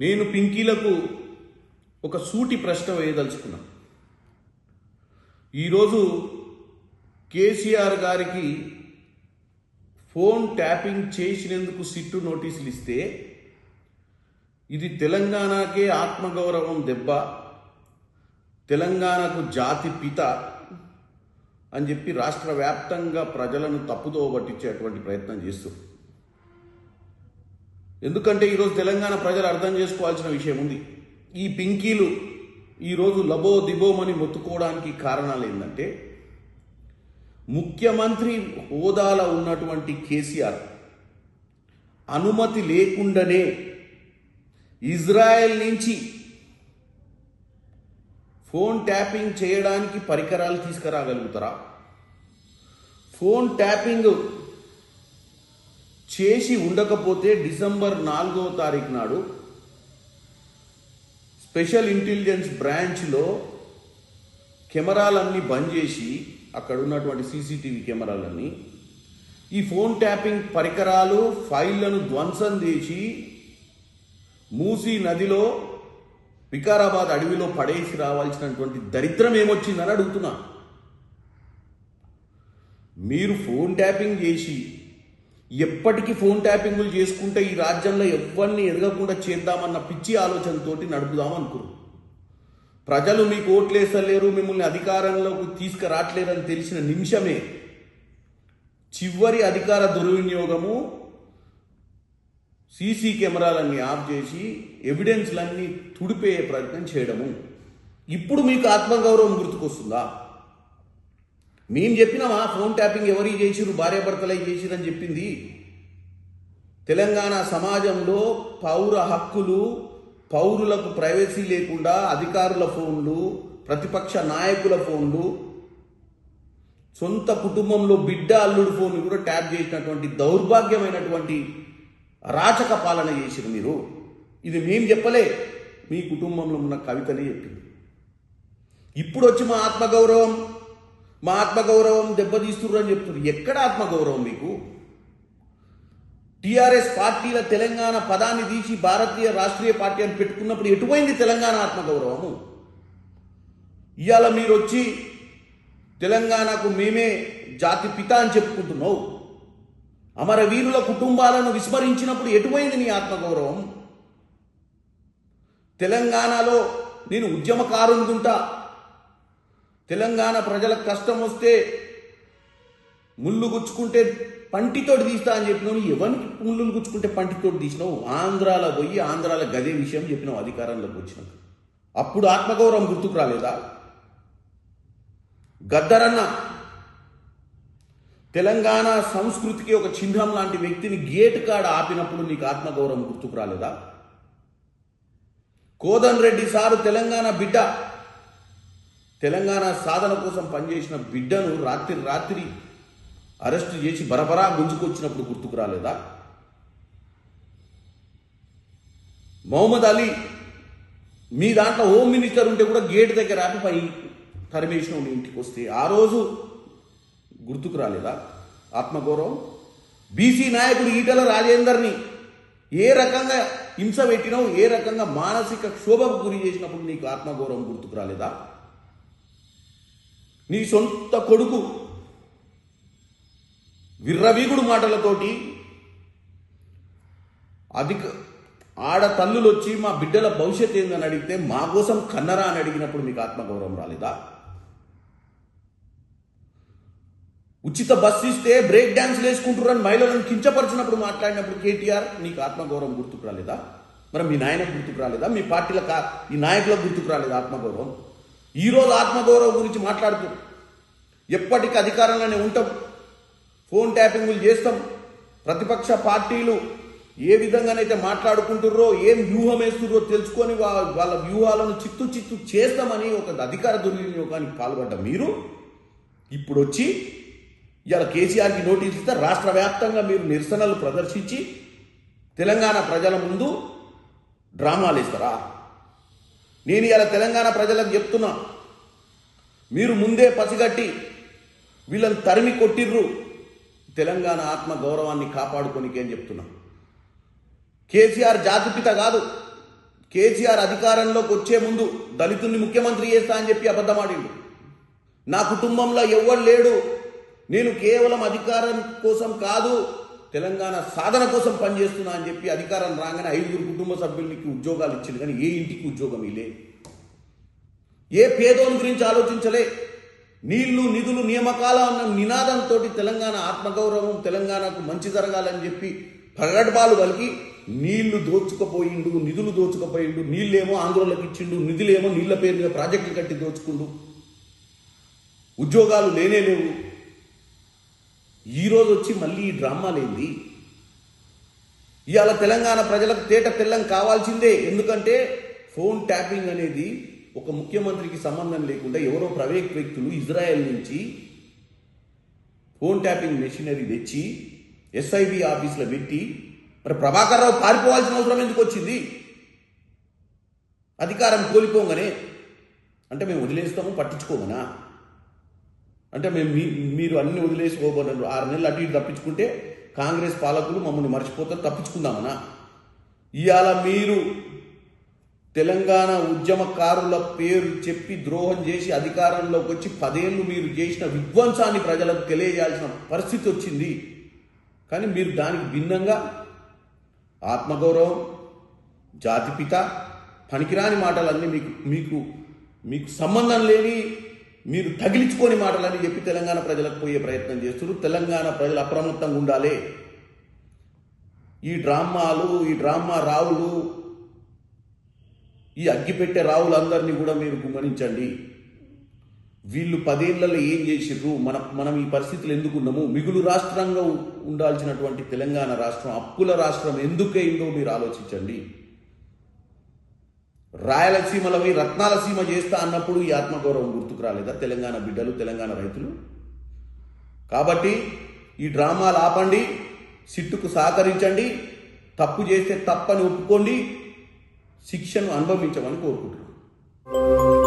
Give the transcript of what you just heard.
నేను పింకీలకు ఒక సూటి ప్రశ్న వేయదలుచుకున్నా. ఈరోజు కేసీఆర్ గారికి ఫోన్ ట్యాపింగ్ చేసినందుకు సిట్టు నోటీసులు ఇస్తే ఇది తెలంగాణకే ఆత్మగౌరవం దెబ్బ, తెలంగాణకు జాతి పిత అని చెప్పి రాష్ట్ర వ్యాప్తంగా ప్రజలను తప్పుదో పట్టించేటువంటి ప్రయత్నం చేస్తారు. ఎందుకంటే ఈరోజు తెలంగాణ ప్రజలు అర్థం చేసుకోవాల్సిన విషయం ఉంది. ఈ పింకీలు ఈరోజు లబో దిబోమని మొత్తుకోవడానికి కారణాలు ఏంటంటే, ముఖ్యమంత్రి హోదాలో ఉన్నటువంటి కేసీఆర్ అనుమతి లేకుండానే ఇజ్రాయెల్ నుంచి ఫోన్ ట్యాపింగ్ చేయడానికి పరికరాలు తీసుకురాగలుగుతారా? ఫోన్ ట్యాపింగ్ చేసి ఉండకపోతే డిసెంబర్ 4వ తారీఖు నాడు స్పెషల్ ఇంటెలిజెన్స్ బ్రాంచ్లో కెమెరాలన్నీ బంద్ చేసి, అక్కడ ఉన్నటువంటి సీసీటీవీ కెమెరాలన్నీ, ఈ ఫోన్ ట్యాపింగ్ పరికరాలు ఫైళ్లను ధ్వంసం చేసి మూసీ నదిలో వికారాబాద్ అడవిలో పడేసి రావాల్సినటువంటి దరిద్రం ఏమొచ్చిందని అడుగుతున్నా. మీరు ఫోన్ ట్యాపింగ్ చేసి ఎప్పటికీ ఫోన్ ట్యాపింగ్లు చేసుకుంటే ఈ రాజ్యంలో ఎవరిని ఎదగకుండా చేద్దామన్న పిచ్చి ఆలోచనతోటి నడుపుదాం అనుకున్నారు. ప్రజలు మీకు ఓట్లేసలేరు, మిమ్మల్ని అధికారంలోకి తీసుకురావట్లేరని తెలిసిన నిమిషమే చివరి అధికార దుర్వినియోగము, సీసీ కెమెరాలన్నీ ఆఫ్ చేసి ఎవిడెన్స్లన్నీ తుడిపే ప్రయత్నం చేయడము. ఇప్పుడు మీకు ఆత్మగౌరవం గుర్తుకొస్తుందా? మేము చెప్పినామా ఫోన్ ట్యాపింగ్ ఎవరి చేసిరు, భార్యాభర్తలై చేసిరని చెప్పింది? తెలంగాణ సమాజంలో పౌర హక్కులు, పౌరులకు ప్రైవసీ లేకుండా అధికారుల ఫోన్లు, ప్రతిపక్ష నాయకుల ఫోన్లు, సొంత కుటుంబంలో బిడ్డ అల్లుడు ఫోన్లు కూడా ట్యాప్ చేసినటువంటి దౌర్భాగ్యమైనటువంటి అరాచక పాలన చేసిరు మీరు. ఇది మేము చెప్పలే, మీ కుటుంబంలో ఉన్న కవితనే చెప్పింది. ఇప్పుడు వచ్చి మా ఆత్మగౌరవం దెబ్బతీస్తున్నారు అని చెప్తున్నారు. ఎక్కడ ఆత్మగౌరవం మీకు? టీఆర్ఎస్ పార్టీల తెలంగాణ పదాన్ని తీసి భారతీయ రాష్ట్రీయ పార్టీ అని పెట్టుకున్నప్పుడు ఎటుపోయింది తెలంగాణ ఆత్మగౌరవము? ఇవాళ మీరు వచ్చి తెలంగాణకు మేమే జాతి పిత అని చెప్పుకుంటున్నావు. అమరవీరుల కుటుంబాలను విస్మరించినప్పుడు ఎటుపోయింది నీ ఆత్మగౌరవం? తెలంగాణలో నేను ఉద్యమకారునుకుంటా, తెలంగాణ ప్రజలకు కష్టం వస్తే ముళ్ళు గుచ్చుకుంటే పంటితోటి తీస్తా అని చెప్పినావు. ఎవరికి ముళ్ళు గుచ్చుకుంటే పంటితోటి తీసినావు? ఆంధ్రాలో పోయి ఆంధ్రాలో గదే విషయం చెప్పినావు అధికారంలోకి వచ్చినాక. అప్పుడు ఆత్మగౌరవం గుర్తుకు రాలేదా? గద్దరన్న తెలంగాణ సంస్కృతికి ఒక చిహ్నం లాంటి వ్యక్తిని గేట్ కాడ ఆపినప్పుడు నీకు ఆత్మగౌరవం గుర్తుకు రాలేదా? కోదన్ రెడ్డి సారు తెలంగాణ బిడ్డ, తెలంగాణ సాధన కోసం పనిచేసిన బిడ్డను రాత్రి అరెస్ట్ చేసి బరబరా గుంజుకొచ్చినప్పుడు గుర్తుకు రాలేదా? మహమ్మద్ అలీ మీ దాంట్లో హోమ్ మినిస్టర్ ఉంటే కూడా గేట్ దగ్గర ఆపి పై తరిమేసిన ఇంటికి వస్తే ఆ రోజు గుర్తుకు రాలేదా ఆత్మగౌరవం? బీసీ నాయకుడు ఈటల రాజేందర్ని ఏ రకంగా హింస పెట్టినావు, ఏ రకంగా మానసిక క్షోభకు గురి చేసినప్పుడు నీకు ఆత్మగౌరవం గుర్తుకు రాలేదా? నీ సొంత కొడుకు విర్రవీగుడు మాటలతోటి ఆడ తల్లులు వచ్చి మా బిడ్డల భవిష్యత్ ఏందని అడిగితే మా కోసం కన్నరా అని అడిగినప్పుడు మీకు ఆత్మగౌరవం రాలేదా? ఉచిత బస్సు ఇస్తే బ్రేక్ డ్యాన్స్లు వేసుకుంటున్నారని మహిళలను కించపరిచినప్పుడు మాట్లాడినప్పుడు కేటీఆర్ నీకు ఆత్మగౌరవం గుర్తుకు రాలేదా? మరి మీ నాయనకు గుర్తుకు రాలేదా? మీ పార్టీల ఈ నాయకులకు గుర్తుకు రాలేదా ఆత్మగౌరవం? ఈరోజు ఆత్మగౌరవం గురించి మాట్లాడుతూ ఎప్పటికీ అధికారంలోనే ఉంటాం, ఫోన్ ట్యాపింగ్లు చేస్తాం, ప్రతిపక్ష పార్టీలు ఏ విధంగానైతే మాట్లాడుకుంటుర్రో, ఏం వ్యూహం వేస్తుర్రో తెలుసుకొని వాళ్ళ వ్యూహాలను చిత్తు చేస్తామని ఒక అధికార దుర్వినియోగానికి పాల్పడ్డ మీరు ఇప్పుడు వచ్చి ఇవాళ కేసీఆర్కి నోటీస్ ఇస్తే రాష్ట్ర వ్యాప్తంగా మీరు నిరసనలు ప్రదర్శించి తెలంగాణ ప్రజల ముందు డ్రామాలు ఇస్తారా? నేను ఇవాళ తెలంగాణ ప్రజలకు చెప్తున్నా, మీరు ముందే పసిగట్టి వీళ్ళని తరిమి కొట్టిర్రు, తెలంగాణ ఆత్మ గౌరవాన్ని కాపాడుకోనికే అని చెప్తున్నా. కేసీఆర్ జాతిపిత కాదు, కేసీఆర్ అధికారంలోకి వచ్చే ముందు దళితుల్ని ముఖ్యమంత్రి చేస్తా అని చెప్పి అబద్ధమాడిండు. నా కుటుంబంలో ఎవ్వరు లేడు, నేను కేవలం అధికారం కోసం కాదు తెలంగాణ సాధన కోసం పనిచేస్తున్నా అని చెప్పి అధికారం రాగానే 5 కుటుంబ సభ్యులకి ఉద్యోగాలు ఇచ్చింది. కానీ ఏ ఇంటికి ఉద్యోగం ఇలే, ఏ పేదోని గురించి ఆలోచించలే. నీళ్లు నిధులు నియామకాల అన్న నినాదంతో తెలంగాణ ఆత్మగౌరవం, తెలంగాణకు మంచి జరగాలని చెప్పి ప్రగడ్బాలు కలిగి నీళ్లు దోచుకుపోయిండు, నిధులు దోచుకుపోయిండు. నీళ్ళేమో ఆంధ్రోళ్ళకి ఇచ్చిండు, నిధులేమో నీళ్ల పేరు మీద ప్రాజెక్టులు కట్టి దోచుకుండు. ఉద్యోగాలు లేనే లేవు. ఈరోజు వచ్చి మళ్ళీ ఈ డ్రామాలేంది? ఇవాళ తెలంగాణ ప్రజలకు తేట తెల్లం కావాల్సిందే. ఎందుకంటే ఫోన్ ట్యాపింగ్ అనేది ఒక ముఖ్యమంత్రికి సంబంధం లేకుండా ఎవరో ప్రైవేట్ వ్యక్తులు ఇజ్రాయెల్ నుంచి ఫోన్ ట్యాపింగ్ మెషినరీ తెచ్చి ఎస్ఐబి ఆఫీసులో పెట్టి, మరి ప్రభాకర్ రావు పారిపోవాల్సిన అవసరం ఎందుకు వచ్చింది? అధికారం కోల్పోగానే అంటే మేము వదిలేస్తాము, పట్టించుకోమనా? అంటే మీరు అన్ని వదిలేసుకోబోతున్నారు. 6 నెలలు అటు ఇటు తప్పించుకుంటే కాంగ్రెస్ పాలకులు మమ్మల్ని మర్చిపోతారు, తప్పించుకుందామనా? ఇవాళ మీరు తెలంగాణ ఉద్యమకారుల పేరు చెప్పి ద్రోహం చేసి అధికారంలోకి వచ్చి 10 ఏళ్ళు మీరు చేసిన విధ్వంసాన్ని ప్రజలకు తెలియజేయాల్సిన పరిస్థితి వచ్చింది. కానీ మీరు దానికి భిన్నంగా ఆత్మగౌరవం, జాతిపిత, పనికిరాని మాటలన్నీ మీకు సంబంధం లేని, మీరు తగిలించుకొని మాటలని చెప్పి తెలంగాణ ప్రజలకు పోయే ప్రయత్నం చేస్తున్నారు. తెలంగాణ ప్రజలు అప్రమత్తంగా ఉండాలి. ఈ డ్రామాలు, ఈ డ్రామా రావులు, ఈ అగ్గిపెట్టే రావులందరినీ కూడా మీరు గమనించండి. వీళ్ళు 10 ఏళ్లలో ఏం చేసిర్రు, మనం ఈ పరిస్థితులు ఎందుకున్నాము? మిగులు రాష్ట్రంగా ఉండాల్సినటువంటి తెలంగాణ రాష్ట్రం అప్పుల రాష్ట్రం ఎందుకైందో మీరు ఆలోచించండి. రాయలసీమలవి రత్నాల సీమ చేస్తా అన్నప్పుడు ఈ ఆత్మగౌరవం గుర్తుకు రాలేదా తెలంగాణ బిడ్డలు, తెలంగాణ రైతులు? కాబట్టి ఈ డ్రామాలు ఆపండి, సిట్టుకు సహకరించండి, తప్పు చేస్తే తప్పని ఒప్పుకోండి, శిక్షను అనుభవించమని కోరుకుంటున్నాను.